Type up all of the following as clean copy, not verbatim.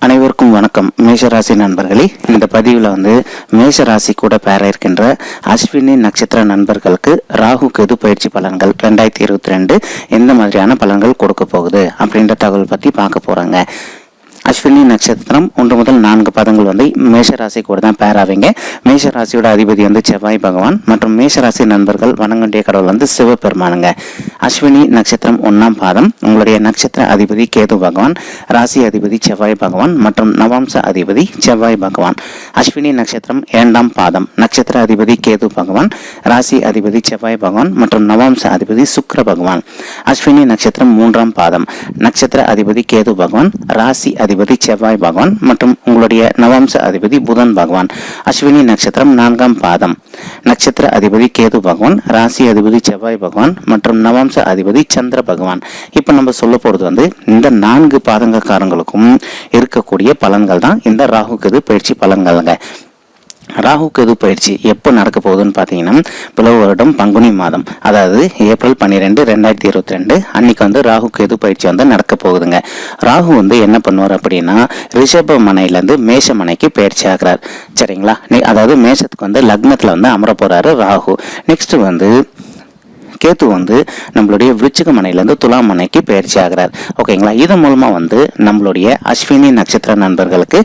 அனைவருக்கும் வணக்கம். மேஷராசி நண்பர்களே, இந்த பதிவில் மேஷராசி கூட பேர இருக்கின்ற அஸ்வினி நட்சத்திர நண்பர்களுக்கு ராகு கேது பயிற்சி பலன்கள் 2022 எந்த மாதிரியான பலன்கள் கொடுக்க போகுது அப்படின்ற தகவல் பற்றி பார்க்க போகிறாங்க. அஸ்வினி நட்சத்திரம் 1 முதல் 4 பாதங்கள் மேஷராசி கூட தான் பேர் ஆவீங்க. மேஷராசியோட அதிபதி செவ்வாய் பகவான் மற்றும் மேஷராசி நண்பர்கள் வணங்கண்டிய கடவுள் சிவபெருமானுங்க. அஸ்வினி நட்சத்திரம் 1ஆம் பாதம் உங்களுடைய நட்சத்திர அதிபதி கேது பகவான், ராசி அதிபதி செவ்வாய் பகவான் மற்றும் நவாம்ச அதிபதி செவ்வாய் பகவான். அஸ்வினி நட்சத்திரம் 2ஆம் பாதம் நட்சத்திர அதிபதி கேது பகவான், ராசி அதிபதி செவ்வாய் பகவான் மற்றும் நவாம்ச அதிபதி சுக்கிர பகவான். அஸ்வினி நட்சத்திரம் 3ஆம் பாதம் நட்சத்திர அதிபதி கேது பகவான், ராசி அதிபதி செவ்வாய் பகவான் மற்றும் உங்களுடைய நவாம்ச அதிபதி புதன் பகவான். அஸ்வினி நட்சத்திரம் 4ஆம் பாதம் நட்சத்திர அதிபதி கேது பகவான், ராசி அதிபதி செவ்வாய் பகவான் மற்றும் நவாம்ச அதிபதி சந்திர பகவான். இப்ப நம்ம சொல்ல போறது இந்த 4 பாதங்கக்காரங்களுக்கும் இருக்கக்கூடிய பலன்கள் தான் இந்த ராகு கேது பயிற்சி பலன்கள்ங்க. ராகு கேது பயிற்சி எப்போ நடக்க போகுதுன்னு பார்த்தீங்கன்னா, பிளவு வருடம் பங்குனி மாதம், அதாவது ஏப்ரல் 12, 2022 அன்னைக்கு ராகு கேது பயிற்சி நடக்க போகுதுங்க. ராகு என்ன பண்ணுவார் அப்படின்னா, ரிஷப மனையிலேருந்து மேஷ மனைக்கு பயிற்சி ஆகிறார். சரிங்களா? அதாவது மேஷத்துக்கு லக்னத்தில் அமர போறாரு ராகு. நெக்ஸ்ட் கேத்து நம்மளுடைய விருச்சிக மனையிலேருந்து துலாம் மனைக்கு பயிற்சி ஆகிறார். ஓகேங்களா? இதன் மூலமா நம்மளுடைய அஸ்வினி நட்சத்திர நண்பர்களுக்கு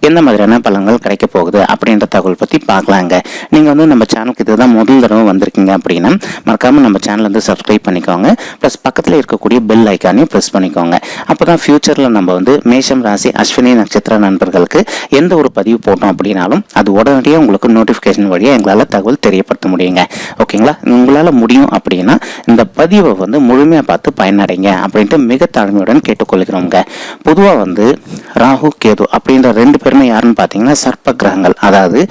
எந்த மாதிரியான பலன்கள் கிடைக்க போகுது அப்படின்ற தகவல் பற்றி பார்க்கலாங்க. நீங்கள் நம்ம சேனலுக்கு இதுதான் முதல் தடவை வந்திருக்கீங்க அப்படின்னா மறக்காம நம்ம சேனல் சப்ஸ்கிரைப் பண்ணிக்கோங்க. ப்ளஸ் பக்கத்தில் இருக்கக்கூடிய பெல் ஐக்கானையும் ப்ரெஸ் பண்ணிக்கோங்க. அப்போ தான் ஃபியூச்சரில் நம்ம மேஷம் ராசி அஸ்வினி நட்சத்திர நண்பர்களுக்கு எந்த ஒரு பதிவு போட்டோம் அப்படின்னாலும் அது உடனடியாக உங்களுக்கு நோட்டிஃபிகேஷன் வழியாக எங்களால் தகவல் தெரியப்படுத்த முடியுங்க. ஓகேங்களா? உங்களால் முடியும் அப்படின்னா இந்த பதிவை முழுமையா பார்த்து பயனடைங்க அப்படின்ட்டு மிக தாழ்மையுடன் கேட்டுக்கொள்கிறோங்க. பொதுவா ராகு கேது அப்படின்ற 2 பேருமே யாருன்னு பாத்தீங்கன்னா சர்ப்ப கிரகங்கள், அதாவது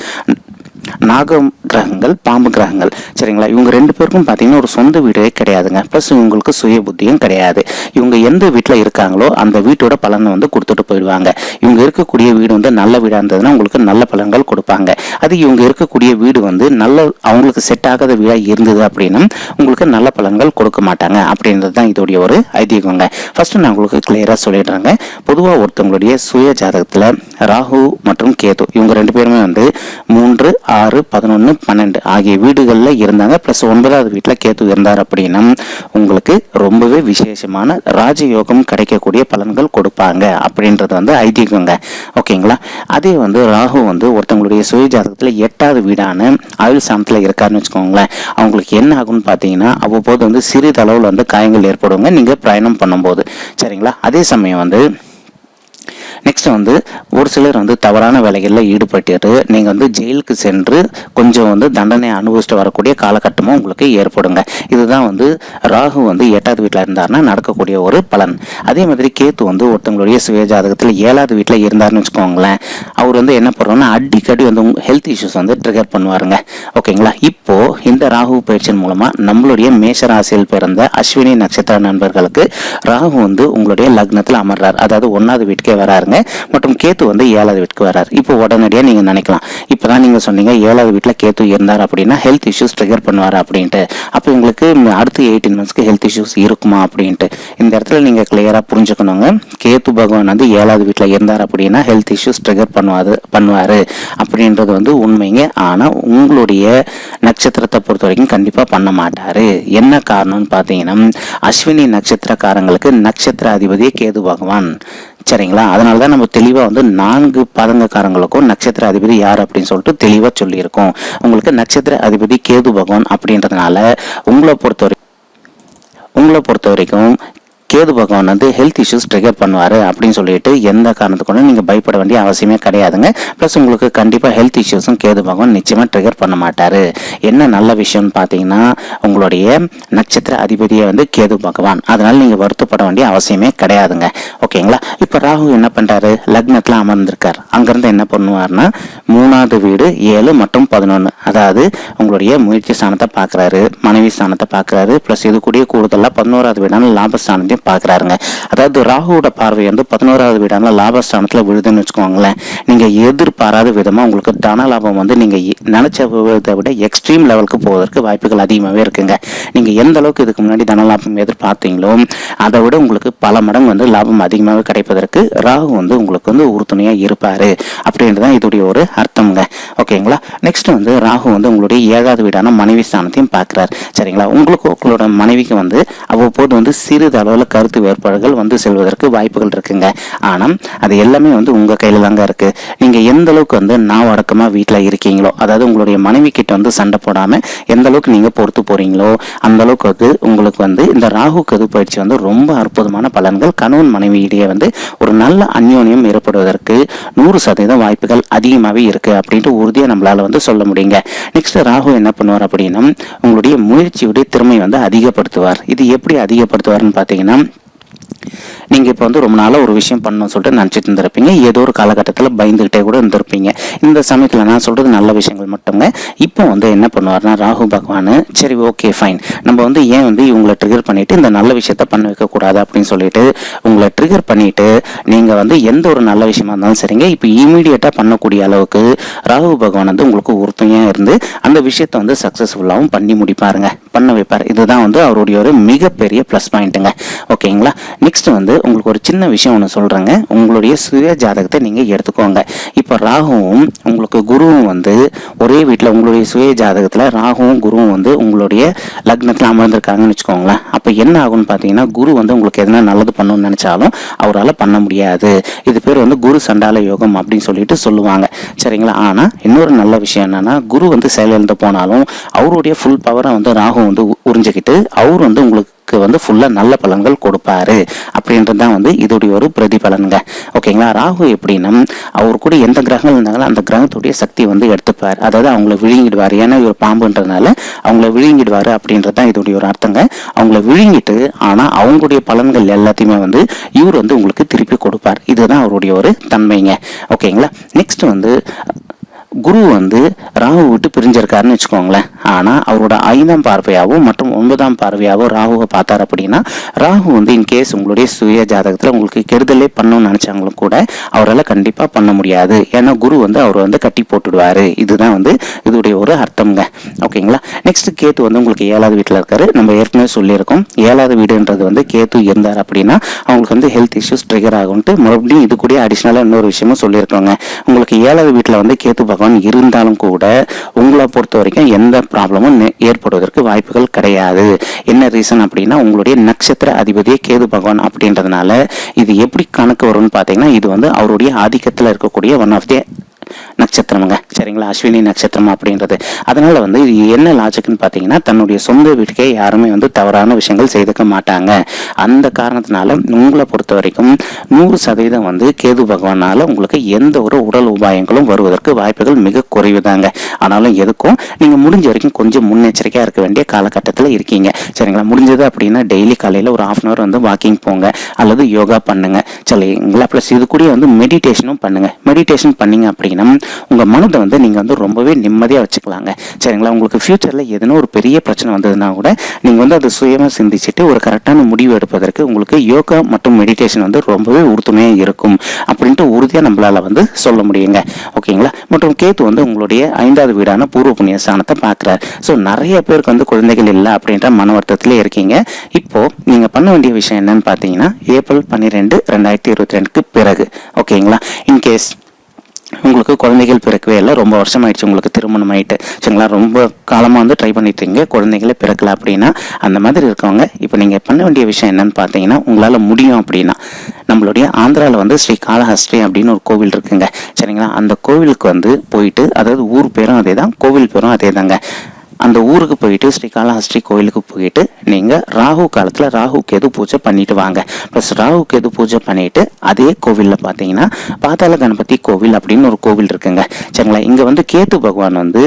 நாக கிரகங்கள், பாம்பு கிரகங்கள். சரிங்களா? இவங்க 2 பேருக்கும் பார்த்தீங்கன்னா ஒரு சொந்த வீடே கிடையாதுங்க. ப்ளஸ் இவங்களுக்கு சுய புத்தியும் கிடையாது. இவங்க எந்த வீட்டில் இருக்காங்களோ அந்த வீட்டோட பலனை கொடுத்துட்டு போயிடுவாங்க. இவங்க இருக்கக்கூடிய வீடு நல்ல வீடாக இருந்ததுன்னா உங்களுக்கு நல்ல பலன்கள் கொடுப்பாங்க. அது இவங்க இருக்கக்கூடிய வீடு நல்ல அவங்களுக்கு செட் ஆகாத வீடாக இருந்தது அப்படின்னா உங்களுக்கு நல்ல பலன்கள் கொடுக்க மாட்டாங்க அப்படின்றது தான் இதோடைய ஒரு ஐதீகங்க. ஃபர்ஸ்ட் நான் உங்களுக்கு கிளியராக சொல்லிடுறேங்க. பொதுவாக ஒருத்தவங்களுடைய சுய ஜாதகத்தில் ராகு மற்றும் கேது இவங்க 2 பேருமே 3, 6, 11, 12 ஆகிய வீடுகளில் இருந்தாங்க. பிளஸ் 9வது வீட்டில் கேத்து இருந்தார் அப்படின்னா உங்களுக்கு ரொம்பவே விசேஷமான ராஜயோகம் கிடைக்கக்கூடிய பலன்கள் கொடுப்பாங்க அப்படின்றது ஐதீகங்க. ஓகேங்களா? அதே ராகு ஒருத்தவங்களுடைய சுய ஜாதகத்தில் 8வது வீடான ஆயுள் சாமத்தில் இருக்காருன்னு வச்சுக்கோங்களேன். அவங்களுக்கு என்ன ஆகும்னு பார்த்தீங்கன்னா அவ்வப்போது சிறிதளவில் காயங்கள் ஏற்படுவாங்க நீங்கள் பிரயாணம் பண்ணும்போது. சரிங்களா? அதே சமயம் நெக்ஸ்ட் ஒரு சிலர் தவறான வேலைகளில் ஈடுபட்டு நீங்கள் ஜெயிலுக்கு சென்று கொஞ்சம் தண்டனை அனுபவிச்சுட்டு வரக்கூடிய காலகட்டமும் உங்களுக்கு ஏற்படுங்க. இதுதான் ராகு 8வது வீட்டில் இருந்தாருன்னா நடக்கக்கூடிய ஒரு பலன். அதே மாதிரி கேத்து ஒருத்தவங்களுடைய சுய ஜாதகத்தில் 7வது வீட்டில் இருந்தாருன்னு வச்சுக்கோங்களேன். அவர் என்ன பண்ணுறோம்னா அடிக்கடி ஹெல்த் இஷ்யூஸ் ட்ரிகர் பண்ணுவாருங்க. ஓகேங்களா? இப்போ இந்த ராகு பயிற்சியின் மூலமா நம்மளுடைய மேஷராசியில் பிறந்த அஸ்வினி நட்சத்திர நண்பர்களுக்கு ராகு உங்களுடைய லக்னத்தில் அமர்றார். அதாவது 1வது வீட்டுக்கே வராருங்க. மற்றும் கேத்து 7வது வீட்டுக்கு வராரு. இப்போ உடனடியாக நீங்க நினைக்கலாம், இப்பதான் நீங்க சொன்னீங்க 7வது வீட்டில் கேத்து இருந்தார் அப்படின்னா ஹெல்த் இஷ்யூஸ் ட்ரிகர் பண்ணுவார் அப்படின்ட்டு. அப்போ உங்களுக்கு அடுத்த 18 மந்த்ஸ்க்கு ஹெல்த் இஷ்யூஸ் இருக்குமா அப்படின்ட்டு இந்த இடத்துல நீங்க கிளியரா புரிஞ்சுக்கணுங்க. கேத்து பகவான் 7வது வீட்டில் இருந்தார் அப்படின்னா ஹெல்த் இஷ்யூஸ் ட்ரிகர் பண்ணுவாரு அப்படின்றது உண்மைங்க. ஆனா உங்களுடைய நட்சத்திரத்தை பொறுத்த வரைக்கும் கண்டிப்பா பண்ண மாட்டாரு. என்ன காரணம்னு பார்த்தீங்கன்னா அஸ்வினி நட்சத்திரக்காரங்களுக்கு நட்சத்திர அதிபதியே கேது பகவான். சரிங்களா? அதனால தான் நம்ம தெளிவாக 4 பாதங்கக்காரங்களுக்கும் நட்சத்திர அதிபதி யார் அப்படின்னு சொல்லிட்டு தெளிவாக சொல்லியிருக்கோம். உங்களுக்கு நட்சத்திர அதிபதி கேது பகவான் அப்படின்றதுனால உங்களை பொறுத்த வரைக்கும் கேது பகவான் ஹெல்த் இஷ்யூஸ் ட்ரிகர் பண்ணுவார் அப்படின்னு சொல்லிட்டு எந்த காரணத்துக்கு நீங்கள் பயப்பட வேண்டிய அவசியமே கிடையாதுங்க. ப்ளஸ் உங்களுக்கு கண்டிப்பாக ஹெல்த் இஷ்யூஸும் கேது பகவான் நிச்சயமாக ட்ரிகர் பண்ண மாட்டார். என்ன நல்ல விஷயம்னு பார்த்தீங்கன்னா உங்களுடைய நட்சத்திர அதிபதியை கேது பகவான். அதனால நீங்கள் வருத்தப்பட வேண்டிய அவசியமே கிடையாதுங்க. ஓகேங்களா? இப்போ ராகு என்ன பண்ணுறாரு? லக்னத்தில் அமர்ந்திருக்கார். அங்கேருந்து என்ன பண்ணுவார்னா 3வது வீடு 7 மற்றும் 11, அதாவது உங்களுடைய முயற்சி ஸ்தானத்தை பார்க்குறாரு, மனைவி ஸ்தானத்தை பார்க்குறாரு. ப்ளஸ் இது கூடிய கூடுதலாக 11வது வீடான லாபஸ்தானத்தை லாபஸ்தானத்தையும் பார்க்குறாருங்க. அதாவது ராகுவோட பார்வை வந்து 11வது வீடான லாபஸ்தானத்தில் விழுதுன்னு வச்சுக்கோங்களேன். நீங்கள் எதிர்பாராத விதமாக உங்களுக்கு தன லாபம் வந்து நீங்கள் நினச்ச விட எக்ஸ்ட்ரீம் லெவலுக்கு போவதற்கு வாய்ப்புகள் அதிகமாகவே இருக்குங்க. நீங்கள் எந்த அளவுக்கு இதுக்கு முன்னாடி தன லாபம் எதிர்பார்த்தீங்களோ அதை விட உங்களுக்கு பல மடங்கு வந்து லாபம் அதிகமாகவே கிடைப்பதற்கு ராகு வந்து உங்களுக்கு வந்து உறுதுணையாக இருப்பார் அப்படின்றதான் இதோடைய ஒரு அர்த்தம்ங்க. ஓகேங்களா. நெக்ஸ்ட் வந்து ராகு வந்து உங்களுடைய 7வது வீடான மனைவி ஸ்தானத்தையும் பார்க்குறாரு. சரிங்களா. உங்களுக்கு உங்களோட மனைவிக்கு வந்து அவ்வப்போது வந்து சிறிது அளவில் கருத்து வேறுபாடுகள் வந்து செல்வதற்கு வாய்ப்புகள் இருக்குங்க. ஆனால் அது எல்லாமே வந்து உங்கள் கையில் தாங்க இருக்கு. நீங்கள் எந்த அளவுக்கு வந்து நான் அடக்கமாக வீட்டில் இருக்கீங்களோ, அதாவது உங்களுடைய மனைவி கிட்ட வந்து சண்டை போடாமல் எந்த அளவுக்கு நீங்கள் பொறுத்து போறீங்களோ அந்த அளவுக்கு வந்து உங்களுக்கு வந்து இந்த ராகு கேது பயிற்சி வந்து ரொம்ப அற்புதமான பலன்கள். கணவன் மனைவியிடையே வந்து ஒரு நல்ல அந்யோன்யம் ஏற்படுவதற்கு 100% வாய்ப்புகள் அதிகமாகவே இருக்கு அப்படின்ட்டு உறுதியாக நம்மளால வந்து சொல்ல முடியுங்க. நெக்ஸ்ட் ராகு என்ன பண்ணுவார் அப்படின்னா உங்களுடைய முயற்சியுடைய திறமை வந்து அதிகப்படுத்துவார். இது எப்படி அதிகப்படுத்துவார்னு பார்த்தீங்கன்னா, நீங்கள் இப்போ வந்து ரொம்ப நாளாக ஒரு விஷயம் பண்ணணும்னு சொல்லிட்டு நினச்சிட்டு இருந்திருப்பீங்க. ஏதோ ஒரு காலகட்டத்தில் பயந்துகிட்டே கூட இருந்திருப்பீங்க. இந்த சமயத்தில் நான் சொல்கிறது நல்ல விஷயங்கள் மட்டுங்க. இப்போ வந்து என்ன பண்ணுவார்னா ராகு பகவான், சரி ஓகே ஃபைன், நம்ம வந்து ஏன் வந்து இவங்களை ட்ரிகர் பண்ணிவிட்டு இந்த நல்ல விஷயத்த பண்ண வைக்கக்கூடாது அப்படின்னு சொல்லிட்டு உங்களை ட்ரிகர் பண்ணிவிட்டு நீங்கள் வந்து எந்த ஒரு நல்ல விஷயமா இருந்தாலும் சரிங்க இப்போ இமீடியட்டாக பண்ணக்கூடிய அளவுக்கு ராகு பகவான் வந்து உங்களுக்கு உறுதுணையாக இருந்து அந்த விஷயத்தை வந்து சக்ஸஸ்ஃபுல்லாகவும் பண்ணி முடிப்பாருங்க, பண்ண வைப்பார். இதுதான் வந்து அவருடைய ஒரு மிகப்பெரிய ப்ளஸ் பாயிண்ட்டுங்க. ஓகேங்களா. நெக்ஸ்ட் வந்து உங்களுக்கு ஒரு சின்ன விஷயம் ஒன்று சொல்கிறேங்க. உங்களுடைய சுய ஜாதகத்தை நீங்கள் எடுத்துக்கோங்க. இப்போ ராகுவும் உங்களுக்கு குருவும் வந்து ஒரே வீட்டில் உங்களுடைய சுய ஜாதகத்தில் ராகுவும் குருவும் வந்து உங்களுடைய லக்னத்தில் அமர்ந்திருக்காங்கன்னு வச்சுக்கோங்களேன். அப்போ என்ன ஆகும்னு பார்த்தீங்கன்னா, குரு வந்து உங்களுக்கு எதனா நல்லது பண்ணணும்னு நினச்சாலும் அவரால் பண்ண முடியாது. இது பேர் வந்து குரு சண்டால யோகம் அப்படின்னு சொல்லிட்டு சொல்லுவாங்க. சரிங்களா. ஆனால் இன்னொரு நல்ல விஷயம் என்னன்னா, குரு வந்து செயலிழந்து போனாலும் அவருடைய ஃபுல் பவரை வந்து ராகு வந்து உறிஞ்சிக்கிட்டு அவர் வந்து உங்களுக்கு வந்து ஃபுல்லா நல்ல பலன்கள் கொடுப்பாரு அப்படின்றது தான் வந்து இதோடைய ஒரு பிரதிபலனுங்க. ஓகேங்களா. ராகு எப்படின்னா அவர் கூட எந்த கிரகங்கள் இருந்தாங்களோ அந்த கிரகத்துடைய சக்தி வந்து எடுத்துப்பார். அதாவது அவங்கள விழுங்கிடுவார். ஏன்னா இவர் பாம்புன்றதுனால அவங்கள விழுங்கிடுவாரு அப்படின்றது தான் இதோடைய ஒரு அர்த்தங்க. அவங்கள விழுங்கிட்டு ஆனா அவங்களுடைய பலன்கள் எல்லாத்தையுமே வந்து இவர் வந்து உங்களுக்கு திருப்பி கொடுப்பார். இதுதான் அவருடைய ஒரு தன்மைங்க. ஓகேங்களா. நெக்ஸ்ட் வந்து குரு வந்து ராகு விட்டு பிரிஞ்சிருக்காருன்னு வச்சுக்கோங்களேன். ஆனால் அவரோட 5ஆம் பார்வையாகவும் மற்றும் 9ஆம் பார்வையாகவும் ராகுவை பார்த்தார் அப்படின்னா ராகு வந்து இன்கேஸ் உங்களுடைய சுய ஜாதகத்தில் உங்களுக்கு கெடுதலே பண்ணணும்னு நினச்சாங்களும் கூட அவரால் கண்டிப்பாக பண்ண முடியாது. ஏன்னா குரு வந்து அவர் வந்து கட்டி போட்டுடுவார். இதுதான் வந்து இதோடைய ஒரு அர்த்தம்ங்க. ஓகேங்களா. நெக்ஸ்ட் கேத்து வந்து உங்களுக்கு 7வது வீட்டில் இருக்காரு. நம்ம ஏற்கனவே சொல்லியிருக்கோம் 7வது வீடுன்றது வந்து கேத்து இருந்தார் அப்படின்னா அவங்களுக்கு வந்து ஹெல்த் இஷ்யூஸ் ட்ரிகர் ஆகும்ட்டு மறுபடியும் இது கூட அடிஷ்னலாக இன்னொரு விஷயமும் சொல்லியிருக்கோங்க. உங்களுக்கு 7வது வீட்டில் வந்து கேத்து பகவான் இருந்தாலும் கூட உங்களை பொறுத்த வரைக்கும் எந்த ப்ராப்ளமும் ஏற்படுவதற்கு வாய்ப்புகள் கிடையாது. என்ன ரீசன் அப்படின்னா உங்களுடைய நட்சத்திர அதிபதியே கேது பகவான் அப்படின்றதுனால இது எப்படி கணக்கு வரும்னு பார்த்தீங்கன்னா, இது வந்து அவருடைய ஆதிக்கத்தில் இருக்கக்கூடிய ஒன் ஆஃப் தி நட்சத்திரமுங்க. சரிங்களா. அஸ்வினி நட்சத்திரம் அப்படின்றது. அதனால வந்து இது என்ன லாஜிக்னு பார்த்தீங்கன்னா, தன்னுடைய சொந்த வீட்டுக்கே யாருமே வந்து தவறான விஷயங்கள் செய்துக்க மாட்டாங்க. அந்த காரணத்தினால உங்களை பொறுத்த வரைக்கும் 100% வந்து கேது பகவானால உங்களுக்கு எந்த ஒரு உடல் உபாயங்களும் வருவதற்கு வாய்ப்புகள் மிக குறைவுதாங்க. ஆனாலும் எதுக்கும் நீங்க முடிஞ்ச வரைக்கும் கொஞ்சம் முன்னெச்சரிக்கையா இருக்க வேண்டிய காலகட்டத்தில் இருக்கீங்க. சரிங்களா. முடிஞ்சது அப்படின்னா டெய்லி காலையில் ஒரு 1/2 hour வந்து வாக்கிங் போங்க அல்லது யோகா பண்ணுங்க. சரிங்களா. ப்ளஸ் இது கூட வந்து மெடிடேஷனும் பண்ணுங்க. மெடிடேஷன் பண்ணீங்க அப்படின்னா உங்க மனதை வந்து நீங்க வந்து ரொம்பவே நிம்மதியா வச்சுக்கலாங்க. சரிங்களா. உங்களுக்கு ஃபியூச்சர்ல எதனா ஒரு பெரிய பிரச்சனை வந்ததுன்னா கூட நீங்க வந்து அதை சுயமா சிந்திச்சுட்டு ஒரு கரெக்டான முடிவு எடுப்பதற்கு உங்களுக்கு யோகா மற்றும் மெடிடேஷன் வந்து ரொம்பவே உறுதுணையா இருக்கும் அப்படின்ட்டு உறுதியா நம்மளால வந்து சொல்ல முடியுங்க. ஓகேங்களா. மற்றும் கேத்து வந்து உங்களுடைய 5வது வீடான பூர்வ புண்ணிய ஸ்தானத்தை பார்க்கிறார். ஸோ நிறைய பேருக்கு வந்து குழந்தைகள் இல்லை அப்படின்ற மன வருத்தத்திலே இருக்கீங்க. இப்போ நீங்க பண்ண வேண்டிய விஷயம் என்னன்னு பார்த்தீங்கன்னா, ஏப்ரல் 12, 2022க்கு பிறகு ஓகேங்களா, இன்கேஸ் உங்களுக்கு குழந்தைகள் பிறக்கவே இல்லை, ரொம்ப வருஷம் ஆயிடுச்சு உங்களுக்கு திருமணம் ஆயிட்டு, சரிங்களா, ரொம்ப காலமாக வந்து ட்ரை பண்ணிட்டீங்க குழந்தைகளே பிறக்கல அப்படின்னா அந்த மாதிரி இருக்கவங்க இப்போ நீங்கள் பண்ண வேண்டிய விஷயம் என்னன்னு பார்த்தீங்கன்னா, உங்களால் முடியும் அப்படின்னா நம்மளுடைய ஆந்திராவில் வந்து ஸ்ரீ காளஹஸ்தி அப்படின்னு ஒரு கோவில் இருக்குங்க. சரிங்களா. அந்த கோவிலுக்கு வந்து போயிட்டு, அதாவது ஊர் பேரும் அதே தான், கோவில் பேரும் அதே தாங்க. அந்த ஊருக்கு போயிட்டு ஸ்ரீ காளஹஸ்தி கோயிலுக்கு போயிட்டு நீங்கள் ராகு காலத்தில் ராகு கேது பூஜை பண்ணிட்டு வாங்க. ப்ளஸ் ராகு கேது பூஜை பண்ணிட்டு அதே கோவிலில் பார்த்தீங்கன்னா பாதாள கணபதி கோவில் அப்படின்னு ஒரு கோவில் இருக்குங்க. சரிங்களா. இங்கே வந்து கேது பகவான் வந்து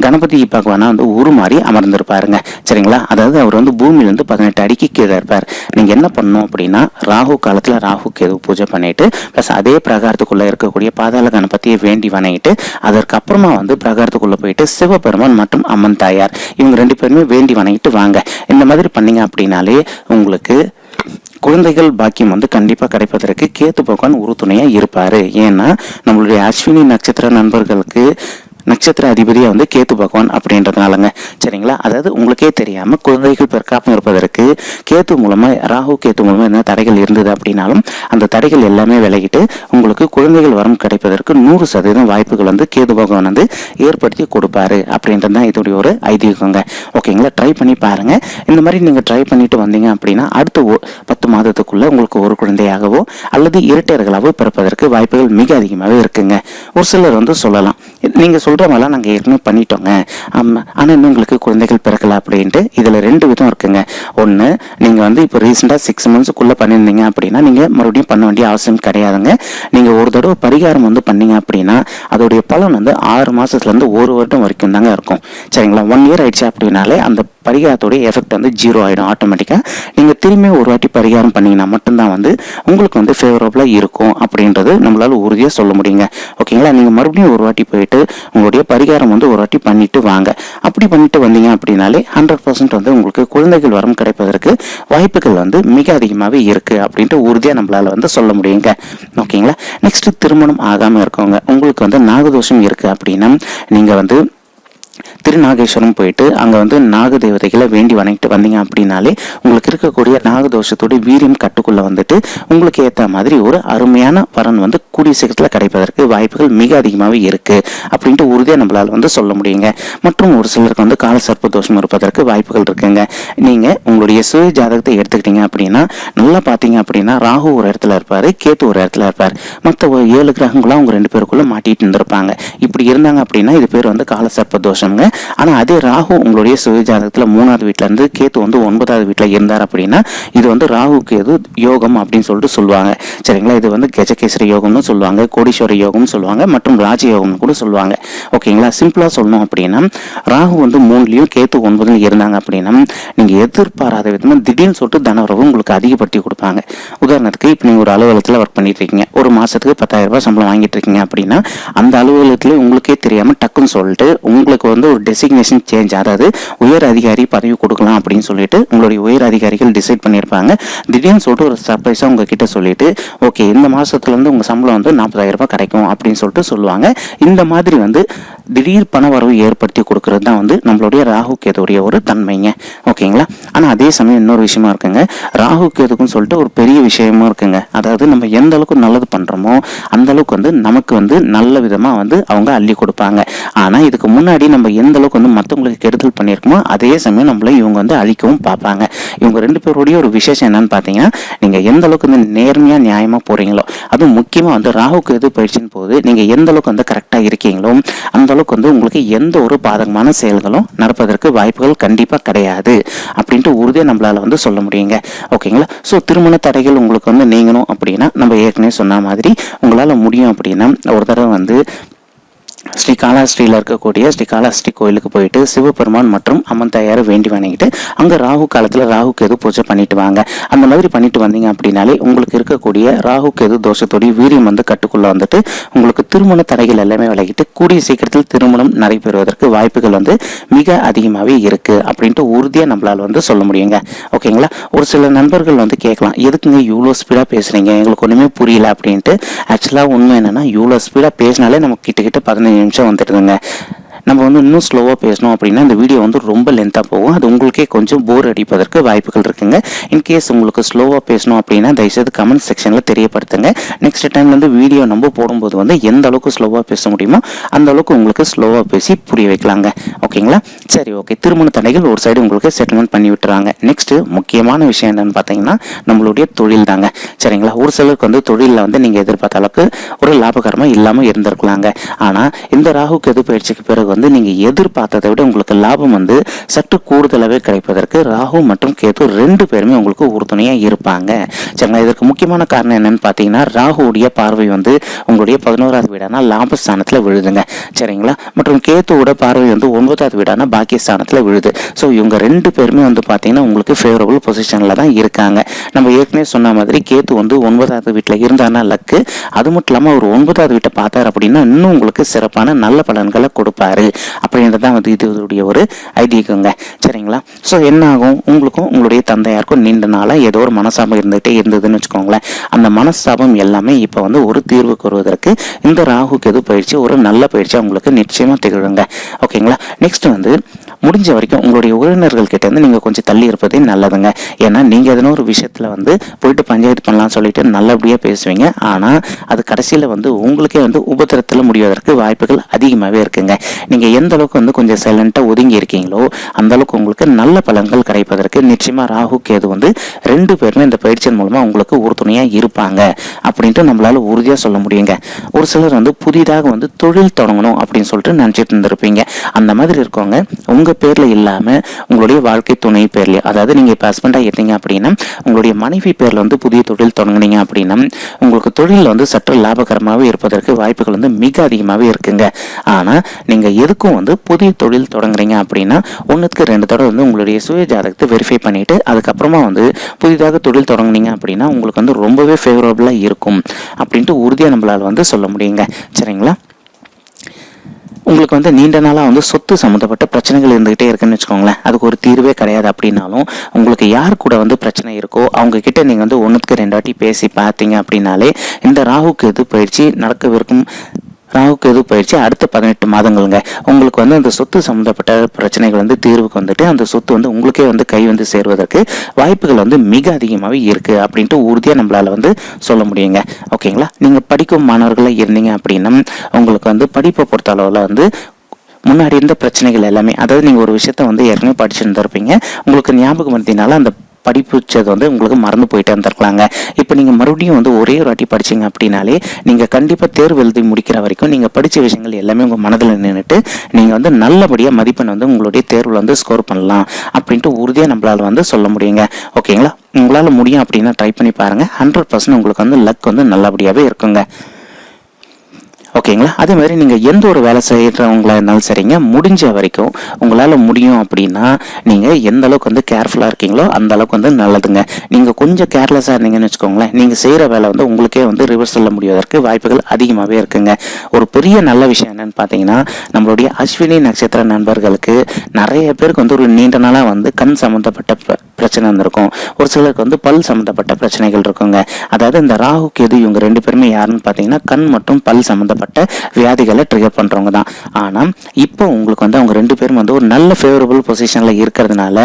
கணபதி பகவானா வந்து உருமாறி அமர்ந்திருப்பாருங்க. சரிங்களா. அதாவது அவர் வந்து பூமியிலேருந்து 18 அடிக்கு கீழே இருப்பார். நீங்கள் என்ன பண்ணணும் அப்படின்னா, ராகு காலத்தில் ராகு கேது பூஜை பண்ணிட்டு ப்ளஸ் அதே பிரகாரத்துக்குள்ளே இருக்கக்கூடிய பாதாள கணபதியை வேண்டி வணங்கிட்டு அதற்கப்புறமா வந்து பிரகாரத்துக்குள்ளே போயிட்டு சிவபெருமான் மற்றும் அம்மன் தாயார் இவங்க 2 பேருமே வேண்டி வணங்கிட்டு வாங்க. இந்த மாதிரி பண்ணீங்க அப்படின்னாலே உங்களுக்கு குழந்தைகள் பாக்கியம் வந்து கண்டிப்பாக கிடைப்பதற்கு கேத்து பகவான் உறுதுணையாக இருப்பார். ஏன்னா நம்மளுடைய அஸ்வினி நட்சத்திர நண்பர்களுக்கு நட்சத்திர அதிபதியாக வந்து கேத்து பகவான் அப்படின்றதுனாலங்க. சரிங்களா, அதாவது உங்களுக்கே தெரியாமல் குழந்தைகள் பிறக்காமல் இருப்பதற்கு கேத்து மூலமாக ராகு கேத்து மூலமாக என்ன தடைகள் இருந்தது அப்படின்னாலும் அந்த தடைகள் எல்லாமே விலகிட்டு உங்களுக்கு குழந்தைகள் வரம் கிடைப்பதற்கு 100% வாய்ப்புகள் வந்து கேத்து பகவான் வந்து ஏற்படுத்தி கொடுப்பாரு அப்படின்றது தான் இதோடைய ஒரு ஐதீகங்க. ஓகேங்களா, ட்ரை பண்ணி பாருங்கள். இந்த மாதிரி நீங்கள் ட்ரை பண்ணிட்டு வந்தீங்க அப்படின்னா அடுத்த 10 மாதத்துக்குள்ளே உங்களுக்கு ஒரு குழந்தையாகவோ அல்லது இரட்டையர்களாகவோ பிறப்பதற்கு வாய்ப்புகள் மிக அதிகமாகவே இருக்குங்க. ஒரு சிலர் வந்து சொல்லலாம், நீங்கள் சொல்கிற மாதிரிலாம் நாங்கள் ஏற்கனவே பண்ணிட்டோங்க, ஆனால் இன்னும் உங்களுக்கு குழந்தைகள் பிறக்கல அப்படின்ட்டு. இதில் 2 விதம் இருக்குங்க. ஒன்று, நீங்கள் வந்து இப்போ ரீசெண்டாக 6 மந்த்ஸுக்குள்ளே பண்ணியிருந்தீங்க அப்படின்னா நீங்கள் மறுபடியும் பண்ண வேண்டிய அவசியம் கிடையாதுங்க. நீங்கள் ஒரு தடவை பரிகாரம் வந்து பண்ணீங்க அப்படின்னா அதோடைய பலன் வந்து 6 மாதத்துலேருந்து 1 வருடம் வரைக்கும் தாங்க இருக்கும். சரிங்களா, 1 இயர் ஆயிடுச்சு அப்படின்னாலே அந்த பரிகாரத்தோடைய எஃபெக்ட் வந்து 0 ஆகிடும் ஆட்டோமேட்டிக்காக. நீங்கள் திரும்பி ஒரு வாட்டி பரிகாரம் பண்ணிங்கன்னா மட்டும்தான் வந்து உங்களுக்கு வந்து ஃபேவரபுளாக இருக்கும் அப்படின்றது நம்மளால் உறுதியாக சொல்ல முடியுங்க. ஓகேங்களா, நீங்கள் மறுபடியும் ஒரு வாட்டி போயிட்டு உங்களுடைய பரிகாரம் வந்து ஒரு வாட்டி பண்ணிட்டு வாங்க. அப்படி பண்ணிட்டு வந்தீங்க அப்படின்னாலே 100% வந்து உங்களுக்கு குழந்தைகள் வரம் கிடைப்பதற்கு வாய்ப்புகள் வந்து மிக அதிகமாகவே இருக்குது அப்படின்ட்டு உறுதியாக நம்மளால் வந்து சொல்ல முடியுங்க. ஓகேங்களா, நெக்ஸ்ட் திருமணம் ஆகாமல் இருக்கவங்க, உங்களுக்கு வந்து நாகதோஷம் இருக்குது அப்படின்னா நீங்கள் வந்து திருநாகேஸ்வரம் போயிட்டு அங்கே வந்து நாக தேவதைகளை வேண்டி வணங்கிட்டு வந்தீங்க அப்படின்னாலே உங்களுக்கு இருக்கக்கூடிய நாகதோஷத்தோட வீரியம் கட்டுக்குள்ளே வந்துட்டு உங்களுக்கு ஏற்ற மாதிரி ஒரு அருமையான வரன் வந்து கூடிய சீக்கிரத்தில் கிடைப்பதற்கு வாய்ப்புகள் மிக அதிகமாகவே இருக்குது அப்படின்ட்டு உறுதியாக நம்மளால் வந்து சொல்ல முடியுங்க. மற்றும் ஒரு சிலருக்கு வந்து கால சர்ப்ப தோஷம் இருப்பதற்கு வாய்ப்புகள் இருக்குங்க. நீங்கள் உங்களுடைய சுய ஜாதகத்தை எடுத்துக்கிட்டீங்க அப்படின்னா நல்லா பார்த்தீங்க அப்படின்னா ராகு ஒரு இடத்துல இருப்பார், கேத்து ஒரு இடத்துல இருப்பார். மற்ற 7 கிரகங்களாம் அவங்க 2 பேருக்குள்ளே மாட்டிட்டு இருந்திருப்பாங்க. இப்படி இருந்தாங்க அப்படின்னா இது பேர் வந்து கால சர்ப்ப தோஷம்ங்க. ஆனால் அதே ராகு உங்களுடைய சுய ஜாதகத்தில் 3வது வீட்டில் இருந்து கேத்து வந்து 9வது வீட்டில் இருந்தார் அப்படின்னா இது வந்து ராகு கேது யோகம் அப்படின்னு சொல்லிட்டு சொல்லுவாங்க. சரிங்களா, இது வந்து கஜகேசரி யோகம்னு சொல்லுவாங்க, கோடீஸ்வர யோகம்னு சொல்லுவாங்க, மற்றும் ராஜயோகம்னு கூட சொல்லுவாங்க. ஓகேங்களா, சிம்பிளாக சொல்லணும் அப்படின்னா ராகு வந்து 3லையும் கேத்து 9லையும் இருந்தாங்க அப்படின்னா நீங்கள் எதிர்பாராத விதமாக திடீர்னு சொல்லிட்டு தனவரவு உங்களுக்கு அதிகப்படுத்தி கொடுப்பாங்க. உதாரணத்துக்கு இப்போ நீங்கள் ஒரு அலுவலகத்தில் ஒர்க் பண்ணிட்டு இருக்கீங்க, ஒரு மாதத்துக்கு 10,000 ரூபாய் சம்பளம் வாங்கிட்டு இருக்கீங்க அப்படின்னா அந்த அலுவலகத்தில் உங்களுக்கே தெரியாமல் டக்குன்னு சொல்லிட்டு உங்களுக்கு வந்து ஒரு டெசிக்னேஷன் சேஞ்ச், அதாவது உயர் அதிகாரி பதவி கொடுக்கலாம் அப்படின்னு சொல்லிட்டு உங்களுடைய உயர் அதிகாரிகள் டிசைட் பண்ணியிருப்பாங்க. திடீர்னு சொல்லிட்டு ஒரு சர்ப்ரைஸாக உங்ககிட்ட சொல்லிட்டு ஓகே இந்த மாதத்துலேருந்து உங்கள் சம்பளம் வந்து 40,000 ரூபாய் கிடைக்கும் அப்படின்னு சொல்லிட்டு சொல்லுவாங்க. இந்த மாதிரி வந்து திடீர் பண வரவு ஏற்படுத்தி கொடுக்கறது தான் வந்து நம்மளுடைய ராகு கேதுடைய ஒரு தன்மைங்க. ஓகேங்களா, ஆனால் அதே சமயம் இன்னொரு விஷயமா இருக்குங்க, ராகு கேதுக்குன்னு சொல்லிட்டு ஒரு பெரிய விஷயமும் இருக்குங்க. அதாவது நம்ம எந்த அளவுக்கு நல்லது பண்ணுறோமோ அந்த அளவுக்கு வந்து நமக்கு வந்து நல்ல விதமாக வந்து அவங்க அள்ளி கொடுப்பாங்க. ஆனால் இதுக்கு முன்னாடி நம்ம எந்த அளவுக்கு வந்து மற்றவங்களுக்கு கெடுதல் பண்ணியிருக்குமோ அதே சமயம் நம்மள இவங்க வந்து அழிக்கவும் பார்ப்பாங்க. இவங்க 2 பேருடைய ஒரு விசேஷம் என்னன்னு பார்த்தீங்கன்னா நீங்கள் எந்த அளவுக்கு வந்து நேர்மையாக நியாயமாக போகிறீங்களோ, அதுவும் முக்கியமாக வந்து ராகு கேது பயிற்சியின் போது நீங்கள் எந்த அளவுக்கு வந்து கரெக்டாக இருக்கீங்களோ அந்த அளவுக்கு வந்து உங்களுக்கு எந்த ஒரு பாதகமான செயல்களும் நடப்பதற்கு வாய்ப்புகள் கண்டிப்பாக கிடையாது அப்படின்ட்டு உறுதியாக நம்மளால் வந்து சொல்ல முடியுங்க. ஓகேங்களா, ஸோ திருமண தடைகள் உங்களுக்கு வந்து நீங்கணும் அப்படின்னா நம்ம ஏற்கனவே சொன்ன மாதிரி உங்களால் முடியும் அப்படின்னா ஒரு தடவை வந்து ஸ்ரீகாளஹஸ்தியில் இருக்கக்கூடிய ஸ்ரீகாளஹஸ்தி கோயிலுக்கு போயிட்டு சிவபெருமான் மற்றும் அம்மன் தாயாரை வேண்டி வணங்கிட்டு அங்கே ராகு காலத்தில் ராகு கேது பூஜை பண்ணிட்டு வாங்க. அந்த மாதிரி பண்ணிட்டு வந்தீங்க அப்படின்னாலே உங்களுக்கு இருக்கக்கூடிய ராகு கேது தோஷத்தோடைய வீரியம் வந்து கட்டுக்குள்ள வந்துட்டு உங்களுக்கு திருமண தடைகள் எல்லாமே விலகிட்டு கூடிய சீக்கிரத்தில் திருமணம் நடைபெறுவதற்கு வாய்ப்புகள் வந்து மிக அதிகமாகவே இருக்கு அப்படின்ட்டு உறுதியாக நம்மளால் வந்து சொல்ல முடியுங்க. ஓகேங்களா, ஒரு சில நண்பர்கள் வந்து கேட்கலாம், எதுக்குங்க இவ்வளோ ஸ்பீடாக பேசுறீங்க, எங்களுக்கு ஒன்றுமே புரியல அப்படின்ட்டு. ஆக்சுவலாக உண்மை என்னன்னா இவ்வளோ ஸ்பீடாக பேசினாலே நமக்கு கிட்ட 15 நிமிஷம் வந்துடுதுங்க. நம்ம வந்து இன்னும் ஸ்லோவாக பேசணும் அப்படின்னா இந்த வீடியோ வந்து ரொம்ப லென்த்தாக போகும், அது உங்களுக்கே கொஞ்சம் போர் அடிப்பதற்கு வாய்ப்புகள் இருக்குங்க. இன்கேஸ் உங்களுக்கு ஸ்லோவாக பேசணும் அப்படின்னா தயவுசெய்து கமெண்ட் செக்ஷனில் தெரியப்படுத்துங்க. நெக்ஸ்ட் டைம் வந்து வீடியோ நம்ம போடும்போது வந்து எந்த அளவுக்கு ஸ்லோவாக பேச முடியுமோ அந்த அளவுக்கு உங்களுக்கு ஸ்லோவாக பேசி புரிய வைக்கலாங்க. ஓகேங்களா, சரி ஓகே, திருமண தடைகள் ஒரு சைடு உங்களுக்கு செட்டில்மெண்ட் பண்ணி விட்டுறாங்க. நெக்ஸ்ட் முக்கியமான விஷயம் என்னன்னு பார்த்தீங்கன்னா நம்மளுடைய தொழில் தாங்க. சரிங்களா, ஒரு சிலருக்கு வந்து தொழிலில் வந்து நீங்கள் எதிர்பார்த்த அளவுக்கு ஒரு லாபகரமாக இல்லாமல் இருந்திருக்கலாங்க. ஆனால் இந்த ராகு கேது பயிற்சிக்கு பிறகு வந்து நீங்க எதிர்பார்த்ததை விட உங்களுக்கு லாபம் வந்து சற்று கூடுதலாகவே கிடைப்பதற்கு ராகு மற்றும் கேது 2 பேருமே உங்களுக்கு உறுதுணையா இருப்பாங்க. சரிங்களா, இதற்கு முக்கியமான காரணம் என்னன்னு பார்த்தீங்கன்னா ராகுடைய பார்வை வந்து உங்களுடைய 11வது வீடான லாபஸ்தானத்தில் விழுதுங்க. சரிங்களா, மற்றும் கேத்துவோட பார்வை வந்து 9வது வீடான பாக்கியஸ்தானத்தில் விழுது. ஸோ இவங்க 2 பேருமே வந்து பார்த்தீங்கன்னா உங்களுக்கு ஃபேவரபிள் பொசிஷனில் தான் இருக்காங்க. நம்ம ஏற்கனவே சொன்ன மாதிரி கேத்து வந்து 9வது வீட்டில் இருந்தானா லக்கு, அது மட்டும் இல்லாமல் ஒரு 9வது வீட்டை பார்த்தார் அப்படின்னா இன்னும் உங்களுக்கு சிறப்பான நல்ல பலன்களை கொடுப்பாரு. அப்படின்றது தான் வந்து இதோடைய ஒரு ஐதீகங்க. சரிங்களா? ஸோ என்ன ஆகும், உங்களுக்கும் உங்களுடைய தந்தையாருக்கும் நீண்ட நாளாக ஏதோ ஒரு மனசாபம் இருந்துகிட்டே இருந்ததுன்னு வச்சுக்கோங்களேன். அந்த மனசாபம் எல்லாமே இப்போ வந்து ஒரு தீர்வு கூறுவதற்கு இந்த ராகு கேது பயிற்சி ஒரு நல்ல பயிற்சி உங்களுக்கு நிச்சயமாக திகழுங்க. ஓகேங்களா? நெக்ஸ்ட் வந்து முடிஞ்ச வரைக்கும் உங்களுடைய உறவினர்கள் கிட்ட இருந்து நீங்கள் கொஞ்சம் தள்ளி இருப்பதே நல்லதுங்க. ஏன்னா நீங்கள் எதனா ஒரு விஷயத்தில் வந்து போயிட்டு பஞ்சாயத்து பண்ணலாம்னு சொல்லிட்டு நல்லபடியாக பேசுவீங்க. ஆனால் அது கடைசியில் வந்து உங்களுக்கே வந்து உபத்திரத்தில் முடிவதற்கு வாய்ப்புகள் அதிகமாகவே இருக்குங்க. நீங்கள் எந்த அளவுக்கு வந்து கொஞ்சம் சைலண்ட்டாக ஒதுங்கி இருக்கீங்களோ அந்த அளவுக்கு உங்களுக்கு நல்ல பலன்கள் கிடைப்பதற்கு நிச்சயமாக ராகு கேது வந்து 2 பேருமே இந்த பயிற்சியின் மூலமாக உங்களுக்கு உறுதுணையாக இருப்பாங்க அப்படின்ட்டு நம்மளால உறுதியாக சொல்ல முடியுங்க. ஒரு சிலர் வந்து புதிதாக வந்து தொழில் தொடங்கணும் அப்படின்னு சொல்லிட்டு நினச்சிட்டு இருந்திருப்பீங்க. அந்த மாதிரி இருக்கவங்க உங்கள் பேரில் இல்லாமல் உங்களுடைய வாழ்க்கை துணை பேர்ல, அதாவது நீங்கள் இப்போ ஹஸ்பண்டாக இருந்தீங்க அப்படின்னா உங்களுடைய மனைவி பேரில் வந்து புதிய தொழில் தொடங்குனீங்க அப்படின்னா உங்களுக்கு தொழிலில் வந்து சற்று லாபகரமாகவே இருப்பதற்கு வாய்ப்புகள் வந்து மிக அதிகமாகவே இருக்குங்க. ஆனால் நீங்கள் எதுக்கும் வந்து புதிய தொழில் தொடங்குறீங்க அப்படின்னா 1க்கு 2 தடவை வந்து உங்களுடைய சுய ஜாதகத்தை வெரிஃபை பண்ணிவிட்டு அதுக்கப்புறமா வந்து புதிதாக தொழில் தொடங்குனீங்க அப்படின்னா உங்களுக்கு வந்து ரொம்பவே ஃபேவரபுளாக இருக்கும் அப்படின்ட்டு உறுதியாக நம்மளால் வந்து சொல்ல முடியுங்க. சரிங்களா? உங்களுக்கு வந்து நீண்ட நாளாக வந்து சொத்து சம்மந்தப்பட்ட பிரச்சனைகள் இருந்துகிட்டே இருக்குன்னு வச்சுக்கோங்களேன். அதுக்கு ஒரு தீர்வே கிடையாது அப்படின்னாலும் உங்களுக்கு யார் கூட வந்து பிரச்சனை இருக்கோ அவங்க கிட்ட நீங்கள் வந்து 1க்கு 2 வாட்டி பேசி பார்த்தீங்க அப்படின்னாலே இந்த ராகு கேது பயிற்சி நடக்கவிருக்கும் ராகு கேது பயிற்சி அடுத்த 18 மாதங்கள்ங்க உங்களுக்கு வந்து அந்த சொத்து சம்மந்தப்பட்ட பிரச்சனைகள் வந்து தீர்வுக்கு வந்துட்டு அந்த சொத்து வந்து உங்களுக்கே வந்து கை வந்து சேருவதற்கு வாய்ப்புகள் வந்து மிக அதிகமாகவே இருக்குது அப்படின்ட்டு உறுதியாக நம்மளால் வந்து சொல்ல முடியுங்க. ஓகேங்களா? நீங்கள் படிக்கும் மாணவர்களாக இருந்தீங்க அப்படின்னா உங்களுக்கு வந்து படிப்பை பொறுத்த அளவில் வந்து முன்னாடி இருந்த பிரச்சனைகள் எல்லாமே, அதாவது நீங்கள் ஒரு விஷயத்த வந்து ஏற்கனவே படிச்சுருந்துருப்பீங்க, உங்களுக்கு ஞாபகம் இருந்ததுனால அந்த படிப்புச்சது வந்து உங்களுக்கு மறந்து போயிட்டே இருந்திருக்கலாங்க. இப்போ நீங்கள் மறுபடியும் வந்து ஒரே ஒரு வாட்டி படிச்சிங்க அப்படின்னாலே நீங்கள் கண்டிப்பாக தேர்வு எழுதி முடிக்கிற வரைக்கும் நீங்கள் படித்த விஷயங்கள் எல்லாமே உங்கள் மனதில் நின்றுட்டு நீங்கள் வந்து நல்லபடியாக மதிப்பெண் வந்து உங்களுடைய தேர்வில் வந்து ஸ்கோர் பண்ணலாம் அப்படின்ட்டு உறுதியாக நம்மளால் வந்து சொல்ல முடியுங்க. ஓகேங்களா? உங்களால் முடியும் அப்படின்னா ட்ரை பண்ணி பாருங்கள். 100% உங்களுக்கு வந்து லக் வந்து நல்லபடியாகவே இருக்குங்க. ஓகேங்களா? அதே மாதிரி நீங்கள் எந்த ஒரு வேலை செய்கிறவங்களா இருந்தாலும் சரிங்க, முடிஞ்ச வரைக்கும் உங்களால் முடியும் அப்படின்னா நீங்கள் எந்த அளவுக்கு வந்து கேர்ஃபுல்லாக இருக்கீங்களோ அந்த அளவுக்கு வந்து நல்லதுங்க. நீங்கள் கொஞ்சம் கேர்லெஸ்ஸாக இருந்தீங்கன்னு வச்சுக்கோங்களேன், நீங்கள் செய்கிற வேலை வந்து உங்களுக்கே வந்து ரிவர்ஸ் சொல்ல முடிவதற்கு வாய்ப்புகள் அதிகமாகவே இருக்குங்க. ஒரு பெரிய நல்ல விஷயம் என்னென்னு பார்த்தீங்கன்னா நம்மளுடைய அஸ்வினி நட்சத்திர நண்பர்களுக்கு நிறைய பேருக்கு வந்து ஒரு நீண்ட நாளாக வந்து கண் சம்மந்தப்பட்ட பிரச்சனை இருந்திருக்கும். ஒரு சிலருக்கு வந்து பல் சம்மந்தப்பட்ட பிரச்சனைகள் இருக்குங்க. அதாவது இந்த ராகு கேது இவங்க 2 பேருமே யாருன்னு பார்த்தீங்கன்னா கண் மற்றும் பல் சம்மந்தப்பட்ட வியாதிகளை ட்ரிகர் பண்ணுறவங்க தான். ஆனால் இப்போ உங்களுக்கு வந்து அவங்க 2 பேரும் வந்து ஒரு நல்ல ஃபேவரபிள் பொசிஷனில் இருக்கிறதுனால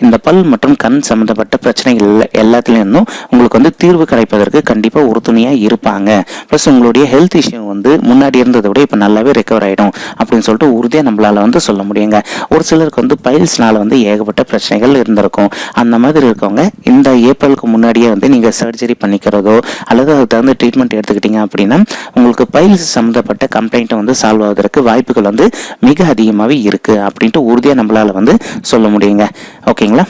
இந்த பல் மற்றும் கண் சம்மந்தப்பட்ட பிரச்சனைகள் எல்லாத்துலேருந்தும் உங்களுக்கு வந்து தீர்வு கிடைப்பதற்கு கண்டிப்பாக உறுதுணையாக இருப்பாங்க. ப்ளஸ் உங்களுடைய ஹெல்த் இஷ்யூ வந்து முன்னாடி இருந்ததை விட இப்போ நல்லாவே ரெக்கவர் ஆகிடும் அப்படின்னு சொல்லிட்டு உறுதியாக நம்மளால் வந்து சொல்ல முடியுங்க. ஒரு சிலருக்கு வந்து பைல்ஸ்னால வந்து ஏகப்பட்ட பிரச்சனைகள் இருந்திருக்கும். அந்த மாதிரி இருக்கவங்க இந்த ஏப்ரலுக்கு முன்னாடியே வந்து நீங்கள் சர்ஜரி பண்ணிக்கிறதோ அல்லது அதுக்கு தகுந்த ட்ரீட்மெண்ட் எடுத்துக்கிட்டீங்க அப்படின்னா உங்களுக்கு பைல்ஸ் சம்மந்தப்பட்ட கம்ப்ளைண்ட்டை வந்து சால்வ் ஆவதற்கு வாய்ப்புகள் வந்து மிக அதிகமாகவே இருக்குது அப்படின்ட்டு உறுதியாக நம்மளால் வந்து சொல்ல முடியுங்க. ஓகேங்களா?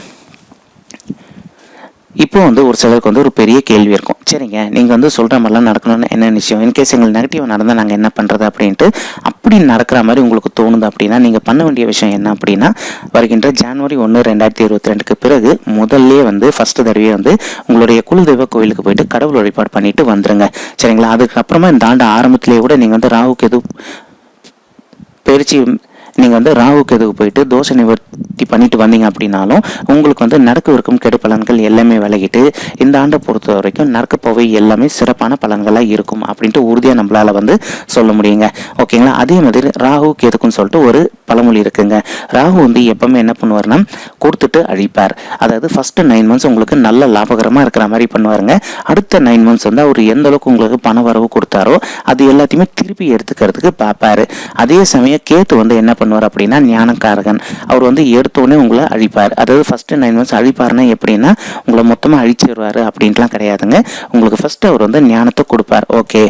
இப்போ வந்து ஒரு சிலருக்கு வந்து ஒரு பெரிய கேள்வி இருக்கும். சரிங்க, நீங்கள் வந்து சொல்கிற மாதிரிலாம் நடக்கணும்னு என்ன விஷயம், இன்கேஸ் எங்களுக்கு நெகட்டிவாக நடந்தால் நாங்கள் என்ன பண்ணுறது அப்படின்ட்டு அப்படி நடக்கிற மாதிரி உங்களுக்கு தோணுது அப்படின்னா நீங்கள் பண்ண வேண்டிய விஷயம் என்ன அப்படின்னா வருகின்ற ஜனவரி 1, 2022க்கு பிறகு முதல்ல வந்து ஃபஸ்ட்டு தடவையே வந்து உங்களுடைய குலதெய்வ கோயிலுக்கு போயிட்டு கடவுள் வழிபாடு பண்ணிட்டு வந்துருங்க. சரிங்களா? அதுக்கப்புறமா இந்த ஆண்டு ஆரம்பத்திலேயே கூட நீங்கள் வந்து ராகு கேது பயிற்சி நீங்கள் வந்து ராகு கேதுக்கு போயிட்டு தோஷ நிவர்த்தி பண்ணிட்டு வந்தீங்க அப்படின்னாலும் உங்களுக்கு வந்து நடக்கவிருக்கும் கெடு பலன்கள் எல்லாமே விலகிட்டு இந்த ஆண்டை பொறுத்த வரைக்கும் நடக்க போவை எல்லாமே சிறப்பான பலன்களாக இருக்கும் அப்படின்ட்டு உறுதியாக நம்மளால் வந்து சொல்ல முடியுங்க. ஓகேங்களா? அதே மாதிரி ராகு கேதுக்குன்னு சொல்லிட்டு ஒரு பழமொழி இருக்குங்க. ராகு வந்து எப்பவுமே என்ன பண்ணுவார்னா கொடுத்துட்டு அழிப்பார். அதாவது ஃபர்ஸ்ட் 9 months உங்களுக்கு நல்ல லாபகரமாக இருக்கிற மாதிரி பண்ணுவாருங்க. அடுத்த 9 months வந்து அவர் எந்த அளவுக்கு உங்களுக்கு பண வரவு கொடுத்தாரோ அது எல்லாத்தையுமே திருப்பி எடுத்துக்கிறதுக்கு பார்ப்பாரு. அதே சமயம் கேத்து வந்து என்ன பண்ணுவார் அப்படின்னா ஞானக்காரகன். அவர் வந்து எடுத்தோடனே உங்களை அழிப்பார். அதாவது ஃபர்ஸ்ட் 9 months அழிப்பாருன்னா எப்படின்னா உங்களை மொத்தமாக அழிச்சிடுவார் அப்படின்ட்டுலாம் கிடையாதுங்க. உங்களுக்கு ஃபர்ஸ்ட் அவர் வந்து ஞானத்தை கொடுப்பார். ஓகே,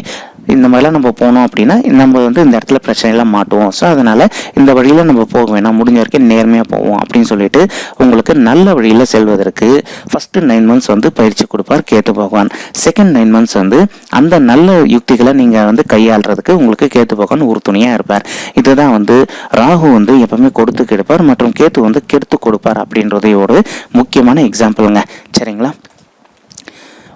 இந்த மாதிரிலாம் நம்ம போனோம் அப்படின்னா நம்ம வந்து இந்த இடத்துல பிரச்சனைலாம் மாட்டுவோம். ஸோ அதனால் இந்த வழியில் நம்ம போக வேணாம், முடிஞ்ச வரைக்கும் நேர்மையாக போவோம் அப்படின்னு சொல்லிட்டு உங்களுக்கு நல்ல வழியில் செல்வதற்கு ஃபஸ்ட்டு 9 months வந்து பயிற்சி கொடுப்பார் கேத்து பகவான். செகண்ட் 9 months வந்து அந்த நல்ல யுக்திகளை நீங்கள் வந்து கையாளுறதுக்கு உங்களுக்கு கேத்து பகவான் உறுதுணையாக இருப்பார். இதுதான் வந்து ராகு வந்து எப்பவுமே கொடுத்து கெடுப்பார் மற்றும் கேத்து வந்து கெடுத்து கொடுப்பார் அப்படின்றதையோட முக்கியமான எக்ஸாம்பிளுங்க. சரிங்களா?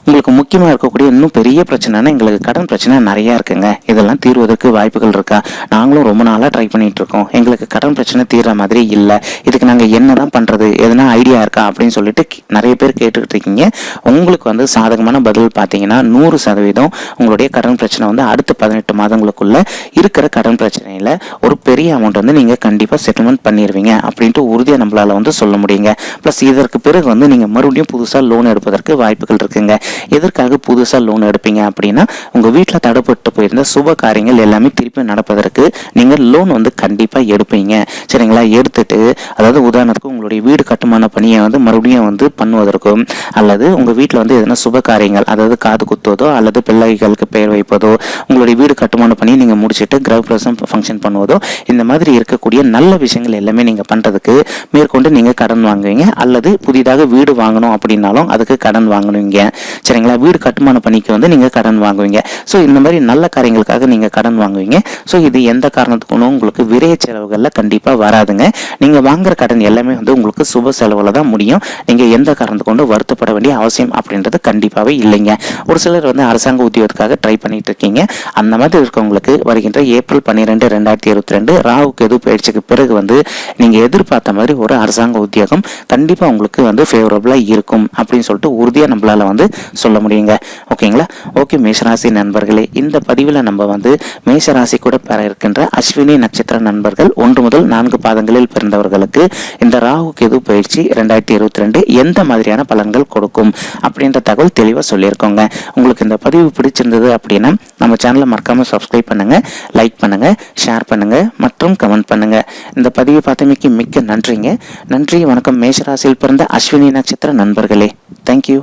உங்களுக்கு முக்கியமாக இருக்கக்கூடிய இன்னும் பெரிய பிரச்சனைனா எங்களுக்கு கடன் பிரச்சனை நிறையா இருக்குங்க, இதெல்லாம் தீர்வதற்கு வாய்ப்புகள் இருக்கா? நாங்களும் ரொம்ப நாளாக ட்ரை பண்ணிட்டு இருக்கோம், எங்களுக்கு கடன் பிரச்சனை தீர்ற மாதிரி இல்லை, இதுக்கு நாங்கள் என்ன தான் பண்ணுறது, எதனா ஐடியா இருக்கா அப்படின்னு சொல்லிட்டு நிறைய பேர் கேட்டுக்கிட்டு இருக்கீங்க. உங்களுக்கு வந்து சாதகமான பதில் பார்த்தீங்கன்னா 100% உங்களுடைய கடன் பிரச்சனை வந்து அடுத்த 18 மாதங்களுக்குள்ள இருக்கிற கடன் பிரச்சனையில் ஒரு பெரிய அமௌண்ட் வந்து நீங்கள் கண்டிப்பாக செட்டில்மெண்ட் பண்ணிடுவீங்க அப்படின்ட்டு உறுதியாக நம்மளால் வந்து சொல்ல முடியுங்க. ப்ளஸ் இதற்கு பிறகு வந்து நீங்கள் மறுபடியும் புதுசாக லோன் எடுப்பதற்கு வாய்ப்புகள் இருக்குங்க. எதற்காக புதுசாக லோன் எடுப்பீங்க அப்படின்னா உங்கள் வீட்டில் தடைப்பட்டு போயிருந்த சுப காரியங்கள் எல்லாமே திருப்பி நடப்பதற்கு நீங்கள் லோன் வந்து கண்டிப்பாக எடுப்பீங்க. சரிங்களா? எடுத்துட்டு அதாவது உதாரணத்துக்கு உங்களுடைய வீடு கட்டுமான பணியை வந்து மறுபடியும் வந்து பண்ணுவதற்கும் அல்லது உங்கள் வீட்டில் வந்து எதனா சுப காரியங்கள் அதாவது காது குத்துவதோ அல்லது பிள்ளைகளுக்கு பெயர் வைப்பதோ உங்களுடைய வீடு கட்டுமான பணியை நீங்கள் முடிச்சுட்டு கிரகப்பிரவேசம் ஃபங்க்ஷன் பண்ணுவதோ இந்த மாதிரி இருக்கக்கூடிய நல்ல விஷயங்கள் எல்லாமே நீங்கள் பண்ணுறதுக்கு மேற்கொண்டு நீங்கள் கடன் வாங்குவீங்க. அல்லது புதிதாக வீடு வாங்கணும் அப்படின்னாலும் அதுக்கு கடன் வாங்கணுவீங்க. சரிங்களா? வீடு கட்டுமான பணிக்கு வந்து நீங்கள் கடன் வாங்குவீங்க. ஸோ இந்த மாதிரி நல்ல காரியங்களுக்காக நீங்கள் கடன் வாங்குவீங்க. ஸோ இது எந்த காரணத்துக்கும் உங்களுக்கு விரைய செலவுகளில் கண்டிப்பாக வராதுங்க. நீங்கள் வாங்குற கடன் எல்லாமே வந்து உங்களுக்கு சுப செலவில் தான் முடியும். நீங்கள் எந்த காரணத்துக்கு கொண்டு வருத்தப்பட வேண்டிய அவசியம் அப்படின்றது கண்டிப்பாகவே இல்லைங்க. ஒரு சிலர் வந்து அரசாங்க உத்தியோகத்துக்காக ட்ரை பண்ணிட்டு இருக்கீங்க. அந்த மாதிரி இருக்கவங்களுக்கு வருகின்ற ஏப்ரல் 12, 2022 ராகு கேது பயிற்சிக்கு பிறகு வந்து நீங்கள் எதிர்பார்த்த மாதிரி ஒரு அரசாங்க உத்தியோகம் கண்டிப்பாக உங்களுக்கு வந்து ஃபேவரபுளாக இருக்கும் அப்படின்னு சொல்லிட்டு உறுதியாக நம்மளால் வந்து சொல்ல முடியுங்க. ஓகேங்களா? ஓகே மேஷராசி நண்பர்களே, இந்த பதிவில் நம்ம வந்து மேஷராசி கூட பெற இருக்கின்ற அஸ்வினி நட்சத்திர நண்பர்கள் 1 முதல் 4 பாதங்களில் பிறந்தவர்களுக்கு இந்த ராகு கேது பயிற்சி 2022 எந்த மாதிரியான பலன்கள் கொடுக்கும் அப்படின்ற தகவல் தெளிவாக சொல்லியிருக்கோங்க. உங்களுக்கு இந்த பதிவு பிடிச்சிருந்தது அப்படின்னா நம்ம சேனலை மறக்காமல் சப்ஸ்கிரைப் பண்ணுங்கள், லைக் பண்ணுங்கள், ஷேர் பண்ணுங்கள் மற்றும் கமெண்ட் பண்ணுங்கள். இந்த பதிவை பார்த்தமைக்கு மிக்க நன்றிங்க. நன்றி, வணக்கம். மேஷராசியில் பிறந்த அஸ்வினி நட்சத்திர நண்பர்களே, தேங்க்யூ.